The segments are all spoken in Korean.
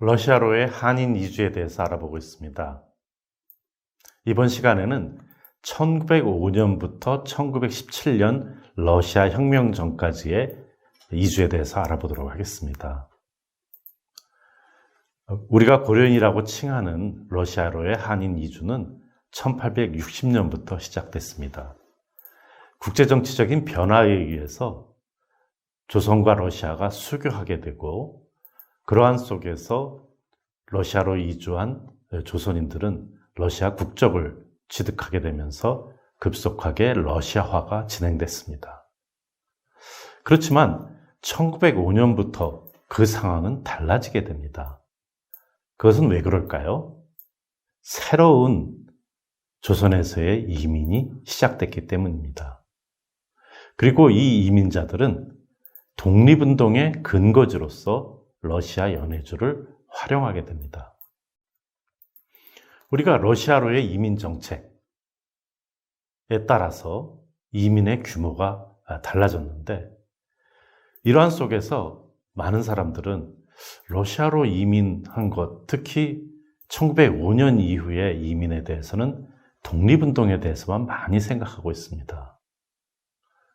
러시아로의 한인 이주에 대해서 알아보고 있습니다. 이번 시간에는 1905년부터 1917년 러시아 혁명 전까지의 이주에 대해서 알아보도록 하겠습니다. 우리가 고려인이라고 칭하는 러시아로의 한인 이주는 1860년부터 시작됐습니다. 국제정치적인 변화에 의해서 조선과 러시아가 수교하게 되고, 그러한 속에서 러시아로 이주한 조선인들은 러시아 국적을 취득하게 되면서 급속하게 러시아화가 진행됐습니다. 그렇지만 1905년부터 그 상황은 달라지게 됩니다. 그것은 왜 그럴까요? 새로운 조선에서의 이민이 시작됐기 때문입니다. 그리고 이 이민자들은 독립운동의 근거지로서 러시아 연해주를 활용하게 됩니다. 우리가 러시아로의 이민 정책에 따라서 이민의 규모가 달라졌는데, 이러한 속에서 많은 사람들은 러시아로 이민한 것, 특히 1905년 이후의 이민에 대해서는 독립운동에 대해서만 많이 생각하고 있습니다.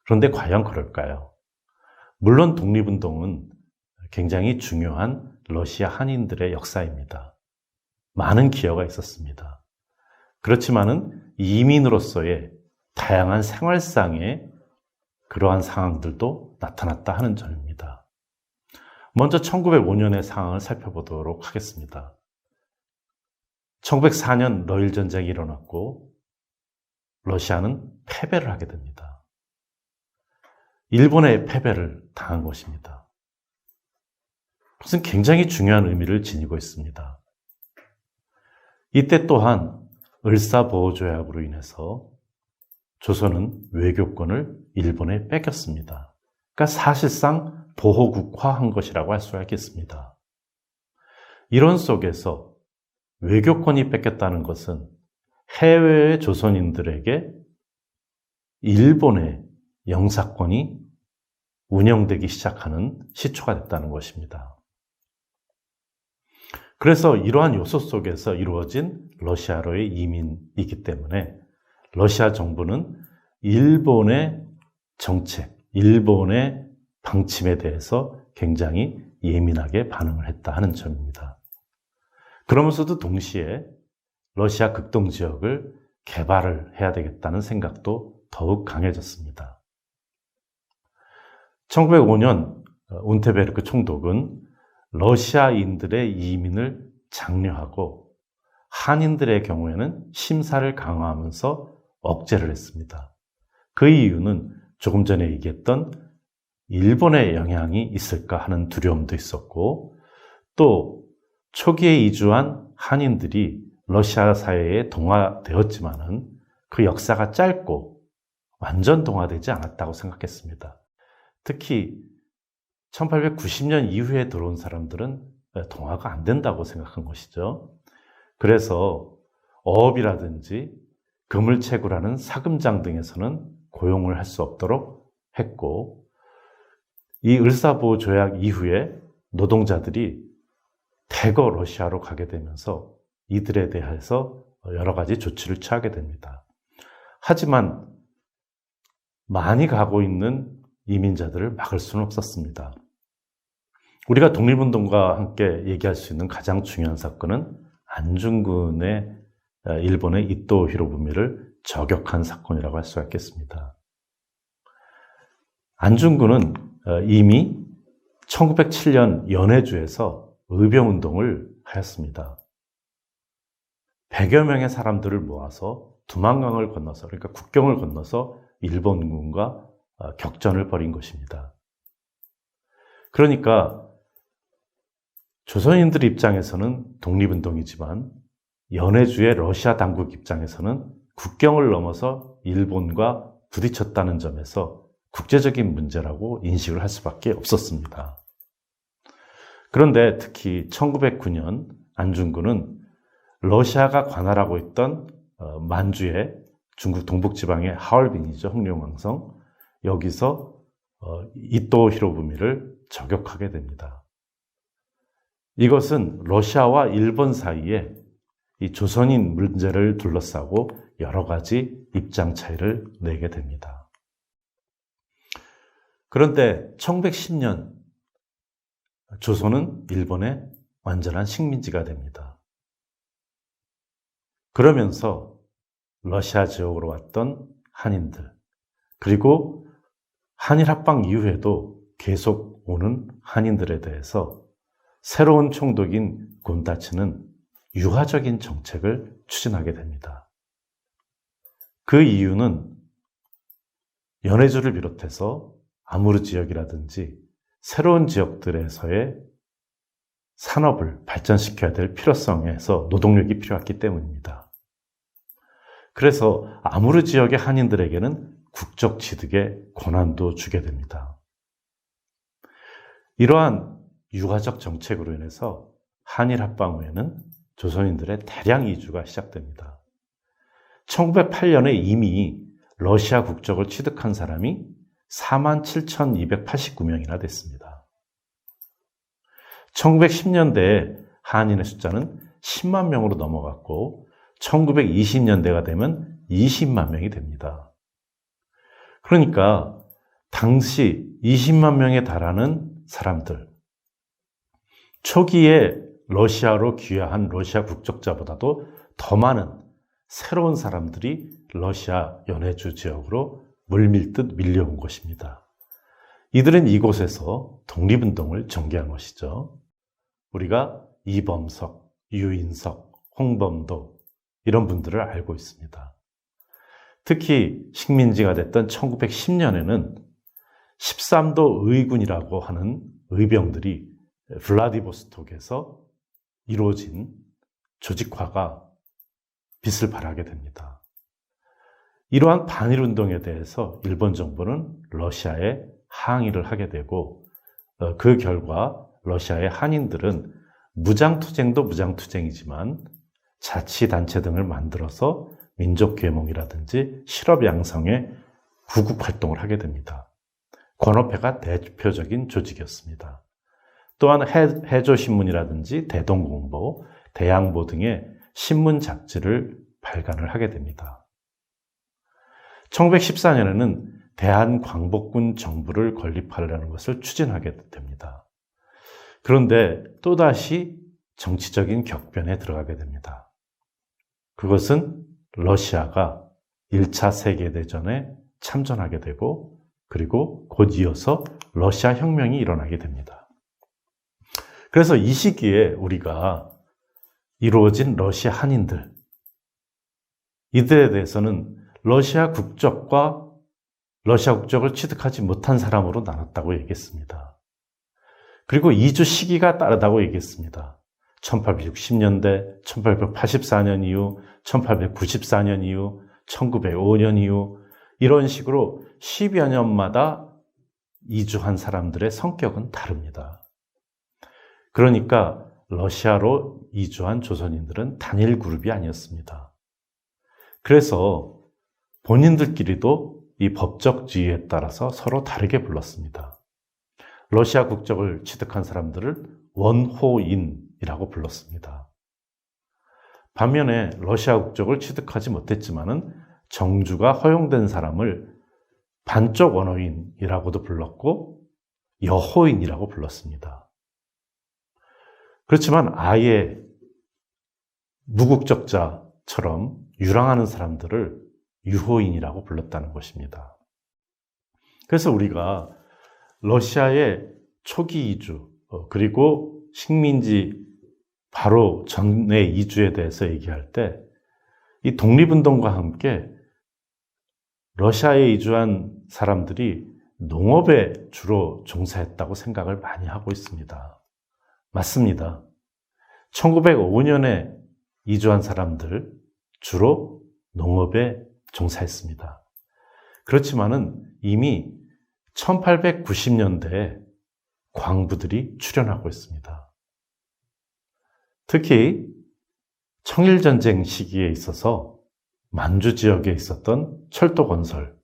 그런데 과연 그럴까요? 물론 독립운동은 굉장히 중요한 러시아 한인들의 역사입니다. 많은 기여가 있었습니다. 그렇지만은 이민으로서의 다양한 생활상의 그러한 상황들도 나타났다 하는 점입니다. 먼저 1905년의 상황을 살펴보도록 하겠습니다. 1904년 러일 전쟁이 일어났고 러시아는 패배를 하게 됩니다. 일본의 패배를 당한 것입니다. 그것은 굉장히 중요한 의미를 지니고 있습니다. 이때 또한 을사보호조약으로 인해서 조선은 외교권을 일본에 뺏겼습니다. 그러니까 사실상 보호국화한 것이라고 할 수가 있겠습니다. 이런 속에서 외교권이 뺏겼다는 것은 해외의 조선인들에게 일본의 영사권이 운영되기 시작하는 시초가 됐다는 것입니다. 그래서 이러한 요소 속에서 이루어진 러시아로의 이민이기 때문에 러시아 정부는 일본의 정책, 일본의 방침에 대해서 굉장히 예민하게 반응을 했다 하는 점입니다. 그러면서도 동시에 러시아 극동 지역을 개발을 해야 되겠다는 생각도 더욱 강해졌습니다. 1905년 운테베르크 총독은 러시아인들의 이민을 장려하고 한인들의 경우에는 심사를 강화하면서 억제를 했습니다. 그 이유는 조금 전에 얘기했던 일본의 영향이 있을까 하는 두려움도 있었고, 또 초기에 이주한 한인들이 러시아 사회에 동화되었지만은 그 역사가 짧고 완전 동화되지 않았다고 생각했습니다. 특히 1890년 이후에 들어온 사람들은 동화가 안 된다고 생각한 것이죠. 그래서 어업이라든지 그물채굴하는 사금장 등에서는 고용을 할 수 없도록 했고, 이 을사보호 조약 이후에 노동자들이 대거 러시아로 가게 되면서 이들에 대해서 여러 가지 조치를 취하게 됩니다. 하지만 많이 가고 있는 이민자들을 막을 수는 없었습니다. 우리가 독립운동과 함께 얘기할 수 있는 가장 중요한 사건은 안중근의 일본의 이토 히로부미를 저격한 사건이라고 할 수가 있겠습니다. 안중근은 이미 1907년 연해주에서 의병운동을 하였습니다. 100여 명의 사람들을 모아서 두만강을 건너서, 그러니까 국경을 건너서 일본군과 격전을 벌인 것입니다. 그러니까 조선인들 입장에서는 독립운동이지만 연해주의 러시아 당국 입장에서는 국경을 넘어서 일본과 부딪혔다는 점에서 국제적인 문제라고 인식을 할 수밖에 없었습니다. 그런데 특히 1909년 안중근은 러시아가 관할하고 있던 만주의 중국 동북지방의 하얼빈이죠, 흑룡왕성, 여기서 이토 히로부미를 저격하게 됩니다. 이것은 러시아와 일본 사이에 이 조선인 문제를 둘러싸고 여러 가지 입장 차이를 내게 됩니다. 그런데 1910년 조선은 일본의 완전한 식민지가 됩니다. 그러면서 러시아 지역으로 왔던 한인들, 그리고 한일 합방 이후에도 계속 오는 한인들에 대해서 새로운 총독인 곤타츠는 유화적인 정책을 추진하게 됩니다. 그 이유는 연해주를 비롯해서 아무르 지역이라든지 새로운 지역들에서의 산업을 발전시켜야 될 필요성에서 노동력이 필요했기 때문입니다. 그래서 아무르 지역의 한인들에게는 국적 취득의 권한도 주게 됩니다. 이러한 유화적 정책으로 인해서 한일 합방 후에는 조선인들의 대량 이주가 시작됩니다. 1908년에 이미 러시아 국적을 취득한 사람이 47,289명이나 됐습니다. 1910년대에 한인의 숫자는 10만 명으로 넘어갔고 1920년대가 되면 20만 명이 됩니다. 그러니까 당시 20만 명에 달하는 사람들, 초기에 러시아로 귀화한 러시아 국적자보다도 더 많은 새로운 사람들이 러시아 연해주 지역으로 물밀듯 밀려온 것입니다. 이들은 이곳에서 독립운동을 전개한 것이죠. 우리가 이범석, 유인석, 홍범도 이런 분들을 알고 있습니다. 특히 식민지가 됐던 1910년에는 13도 의군이라고 하는 의병들이 블라디보스톡에서 이루어진 조직화가 빛을 발하게 됩니다. 이러한 반일운동에 대해서 일본 정부는 러시아에 항의를 하게 되고 그 결과 러시아의 한인들은 무장투쟁도 무장투쟁이지만 자치단체 등을 만들어서 민족계몽이라든지 실업양성의 구국활동을 하게 됩니다. 권업회가 대표적인 조직이었습니다. 또한 해조신문이라든지 대동공보, 대양보 등의 신문 잡지를 발간을 하게 됩니다. 1914년에는 대한광복군 정부를 건립하려는 것을 추진하게 됩니다. 그런데 또다시 정치적인 격변에 들어가게 됩니다. 그것은 러시아가 1차 세계대전에 참전하게 되고 그리고 곧 이어서 러시아 혁명이 일어나게 됩니다. 그래서 이 시기에 우리가 이루어진 러시아 한인들, 이들에 대해서는 러시아 국적과 러시아 국적을 취득하지 못한 사람으로 나눴다고 얘기했습니다. 그리고 이주 시기가 다르다고 얘기했습니다. 1860년대, 1884년 이후, 1894년 이후, 1905년 이후 이런 식으로 10여 년마다 이주한 사람들의 성격은 다릅니다. 그러니까 러시아로 이주한 조선인들은 단일 그룹이 아니었습니다. 그래서 본인들끼리도 이 법적 지위에 따라서 서로 다르게 불렀습니다. 러시아 국적을 취득한 사람들을 원호인이라고 불렀습니다. 반면에 러시아 국적을 취득하지 못했지만은 정주가 허용된 사람을 반쪽 원호인이라고도 불렀고 여호인이라고 불렀습니다. 그렇지만 아예 무국적자처럼 유랑하는 사람들을 유호인이라고 불렀다는 것입니다. 그래서 우리가 러시아의 초기 이주 그리고 식민지 바로 전에 이주에 대해서 얘기할 때 이 독립운동과 함께 러시아에 이주한 사람들이 농업에 주로 종사했다고 생각을 많이 하고 있습니다. 맞습니다. 1905년에 이주한 사람들 주로 농업에 종사했습니다. 그렇지만은 이미 1890년대에 광부들이 출현하고 있습니다. 특히 청일전쟁 시기에 있어서 만주 지역에 있었던 철도 건설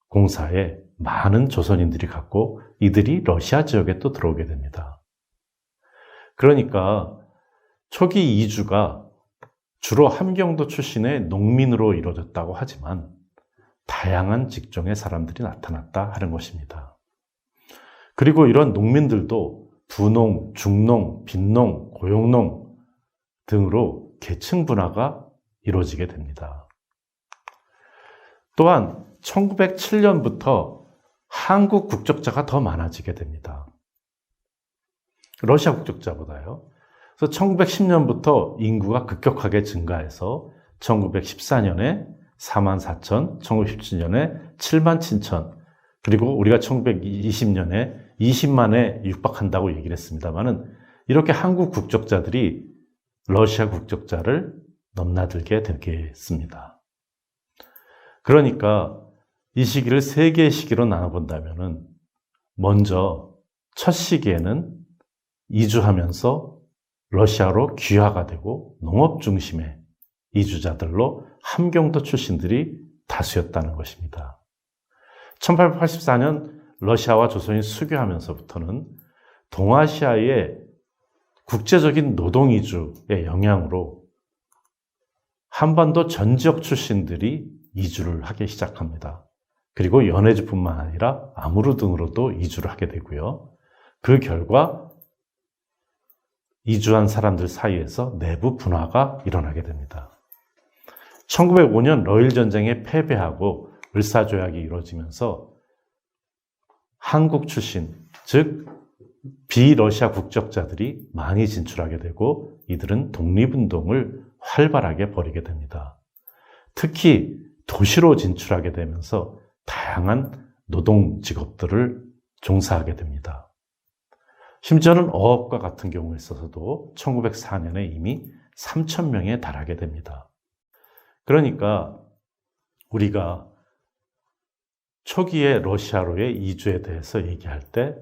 공사에 많은 조선인들이 갔고 이들이 러시아 지역에 또 들어오게 됩니다. 그러니까 초기 이주가 주로 함경도 출신의 농민으로 이루어졌다고 하지만 다양한 직종의 사람들이 나타났다 하는 것입니다. 그리고 이런 농민들도 부농, 중농, 빈농, 고용농 등으로 계층 분화가 이루어지게 됩니다. 또한 1907년부터 한국 국적자가 더 많아지게 됩니다. 러시아 국적자보다요. 그래서 1910년부터 인구가 급격하게 증가해서 1914년에 44,000, 1917년에 77,000, 그리고 우리가 1920년에 20만에 육박한다고 얘기를 했습니다만은 이렇게 한국 국적자들이 러시아 국적자를 넘나들게 되겠습니다. 그러니까 이 시기를 세 개의 시기로 나눠본다면은 먼저 첫 시기에는 이주하면서 러시아로 귀화가 되고 농업 중심의 이주자들로 함경도 출신들이 다수였다는 것입니다. 1884년 러시아와 조선이 수교하면서부터는 동아시아의 국제적인 노동 이주의 영향으로 한반도 전 지역 출신들이 이주를 하기 시작합니다. 그리고 연해주뿐만 아니라 아무르 등으로도 이주를 하게 되고요. 그 결과 이주한 사람들 사이에서 내부 분화가 일어나게 됩니다. 1905년 러일 전쟁에 패배하고 을사조약이 이루어지면서 한국 출신, 즉 비러시아 국적자들이 많이 진출하게 되고 이들은 독립운동을 활발하게 벌이게 됩니다. 특히 도시로 진출하게 되면서 다양한 노동 직업들을 종사하게 됩니다. 심지어는 어업과 같은 경우에 있어서도 1904년에 이미 3,000명에 달하게 됩니다. 그러니까 우리가 초기의 러시아로의 이주에 대해서 얘기할 때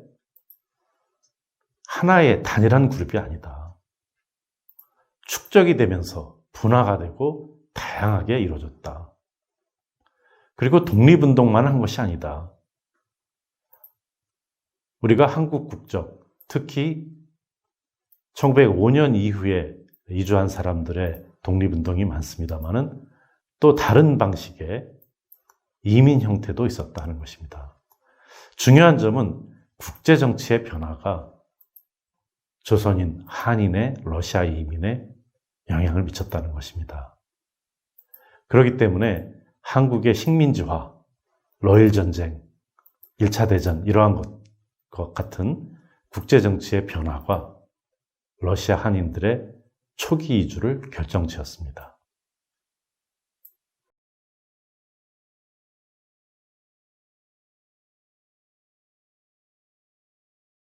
하나의 단일한 그룹이 아니다. 축적이 되면서 분화가 되고 다양하게 이루어졌다. 그리고 독립운동만 한 것이 아니다. 우리가 한국 국적, 특히 1905년 이후에 이주한 사람들의 독립운동이 많습니다만은 또 다른 방식의 이민 형태도 있었다는 것입니다. 중요한 점은 국제정치의 변화가 조선인, 한인의 러시아 이민에 영향을 미쳤다는 것입니다. 그렇기 때문에 한국의 식민지화, 러일전쟁, 1차 대전 이러한 것 같은 국제정치의 변화가 러시아 한인들의 초기 이주를 결정지었습니다.